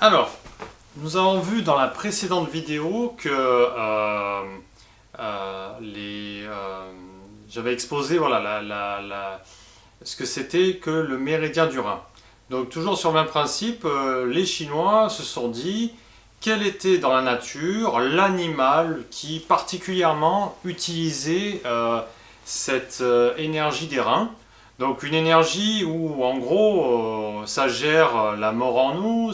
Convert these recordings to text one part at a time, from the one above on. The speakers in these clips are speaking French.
Alors, nous avons vu dans la précédente vidéo que j'avais exposé voilà, ce que c'était que le méridien du Rhin. Donc toujours sur le même principe, les Chinois se sont dit quel était dans la nature l'animal qui particulièrement utilisait cette énergie des reins. Donc une énergie où en gros ça gère la mort en nous,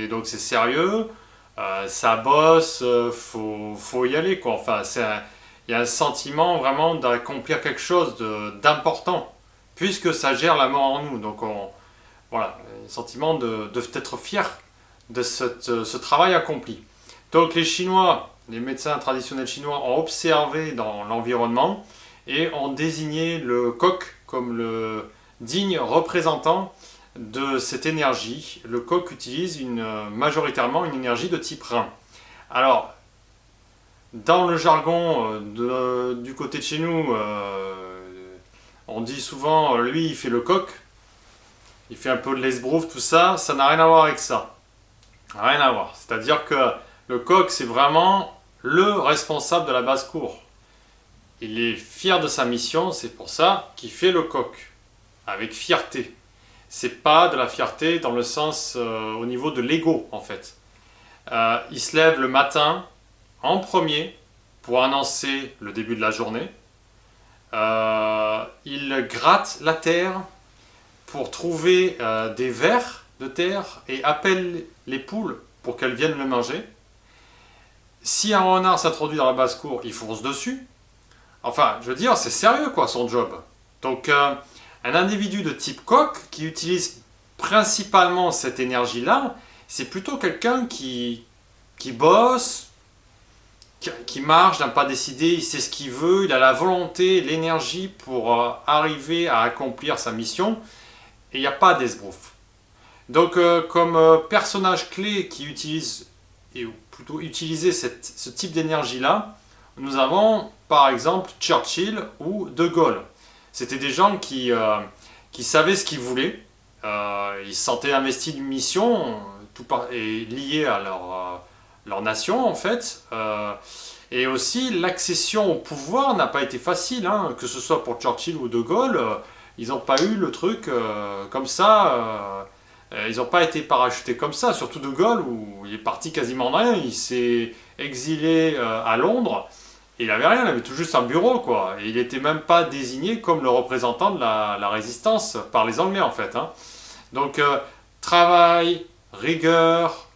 donc c'est sérieux, ça bosse, faut y aller quoi. Enfin il y a un sentiment vraiment d'accomplir quelque chose d'important puisque ça gère la mort en nous. Donc voilà, un sentiment d'être fier de ce travail accompli. Donc les Chinois, les médecins traditionnels chinois ont observé dans l'environnement et ont désigné le coq comme le digne représentant de cette énergie. Le coq utilise majoritairement une énergie de type rein. Alors, dans le jargon du côté de chez nous, on dit souvent, lui il fait le coq, il fait un peu de l'esbrouf, tout ça, ça n'a rien à voir avec ça. Rien à voir. C'est-à-dire que le coq, c'est vraiment le responsable de la basse-cour. Il est fier de sa mission, c'est pour ça qu'il fait le coq, avec fierté. C'est pas de la fierté dans le sens au niveau de l'ego, en fait. Il se lève le matin, en premier, pour annoncer le début de la journée. Il gratte la terre pour trouver des vers de terre et appelle les poules pour qu'elles viennent le manger. Si un renard s'introduit dans la basse-cour, il fonce dessus. Enfin, je veux dire, c'est sérieux quoi son job. Donc un individu de type coq qui utilise principalement cette énergie-là, c'est plutôt quelqu'un qui bosse, qui marche d'un pas décidé, il sait ce qu'il veut, il a la volonté, l'énergie pour arriver à accomplir sa mission, et il n'y a pas d'esbrouf. Donc comme personnage clé qui utilise, et plutôt utiliser ce type d'énergie-là, nous avons par exemple Churchill ou De Gaulle. C'était des gens qui savaient ce qu'ils voulaient, ils se sentaient investis d'une mission et liés à leur nation en fait. Et aussi l'accession au pouvoir n'a pas été facile, hein, que ce soit pour Churchill ou De Gaulle, ils n'ont pas eu le truc comme ça. Ils n'ont pas été parachutés comme ça, surtout De Gaulle où il est parti quasiment de rien, il s'est exilé à Londres. Et il avait rien, il avait tout juste un bureau, quoi. Et il n'était même pas désigné comme le représentant de la résistance par les Anglais, en fait. Hein. Donc, travail, rigueur,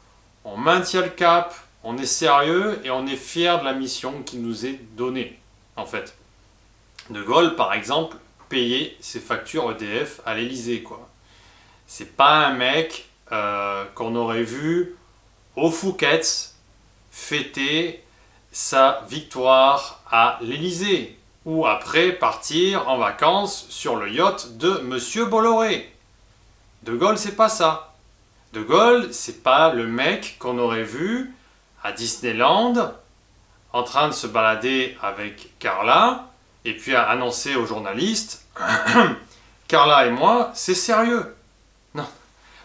on maintient le cap, on est sérieux et on est fier de la mission qui nous est donnée, en fait. De Gaulle, par exemple, payait ses factures EDF à l'Élysée, quoi. C'est pas un mec qu'on aurait vu au Phuket fêter sa victoire à l'Élysée ou après partir en vacances sur le yacht de Monsieur Bolloré. De Gaulle, c'est pas ça. De Gaulle, c'est pas le mec qu'on aurait vu à Disneyland en train de se balader avec Carla et puis à annoncer aux journalistes Carla et moi, c'est sérieux. Non.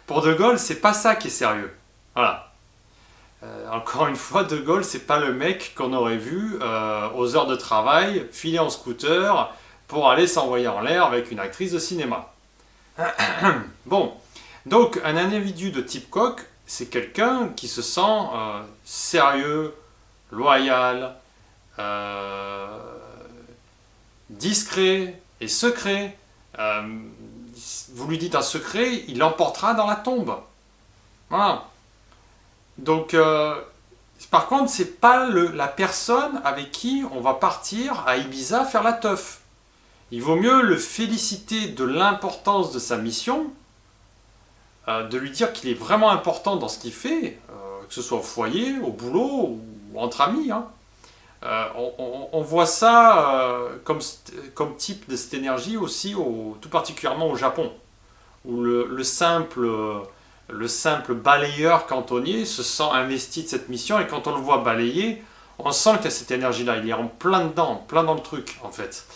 Pour De Gaulle, c'est pas ça qui est sérieux. Voilà. Encore une fois, De Gaulle, c'est pas le mec qu'on aurait vu aux heures de travail filer en scooter pour aller s'envoyer en l'air avec une actrice de cinéma. Bon, donc un individu de type coq, c'est quelqu'un qui se sent sérieux, loyal, discret et secret. Vous lui dites un secret, il l'emportera dans la tombe. Voilà. Donc, par contre, c'est pas la personne avec qui on va partir à Ibiza faire la teuf. Il vaut mieux le féliciter de l'importance de sa mission, de lui dire qu'il est vraiment important dans ce qu'il fait, que ce soit au foyer, au boulot ou entre amis. Hein. On voit ça comme type de cette énergie aussi, tout particulièrement au Japon, où le simple balayeur cantonnier se sent investi de cette mission et quand on le voit balayer, on sent qu'il y a cette énergie-là, il est en plein dedans, plein dans le truc en fait.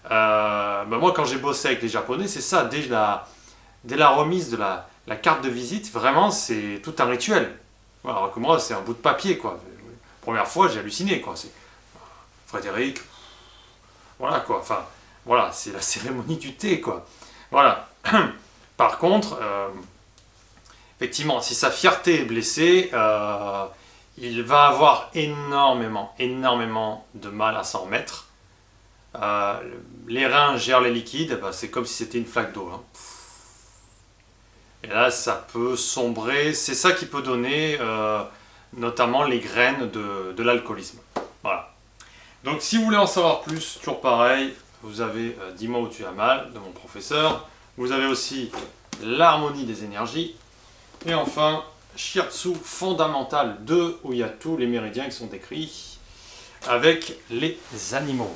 Moi quand j'ai bossé avec les Japonais, c'est ça, dès la remise de la carte de visite, vraiment, c'est tout un rituel. Voilà, alors que moi, c'est un bout de papier, quoi. Première fois, j'ai halluciné, quoi. C'est Frédéric, voilà, quoi. Enfin, voilà, c'est la cérémonie du thé, quoi. Voilà. Par contre, effectivement, si sa fierté est blessée, il va avoir énormément, énormément de mal à s'en remettre. Euh, les reins gèrent les liquides, bah, c'est comme si c'était une flaque d'eau, hein. Et là, ça peut sombrer. C'est ça qui peut donner notamment les graines de l'alcoolisme. Voilà. Donc, si vous voulez en savoir plus, toujours pareil, vous avez Dis-moi où tu as mal de mon professeur. Vous avez aussi l'harmonie des énergies. Et enfin, Shiatsu Fondamental 2, où il y a tous les méridiens qui sont décrits avec les animaux.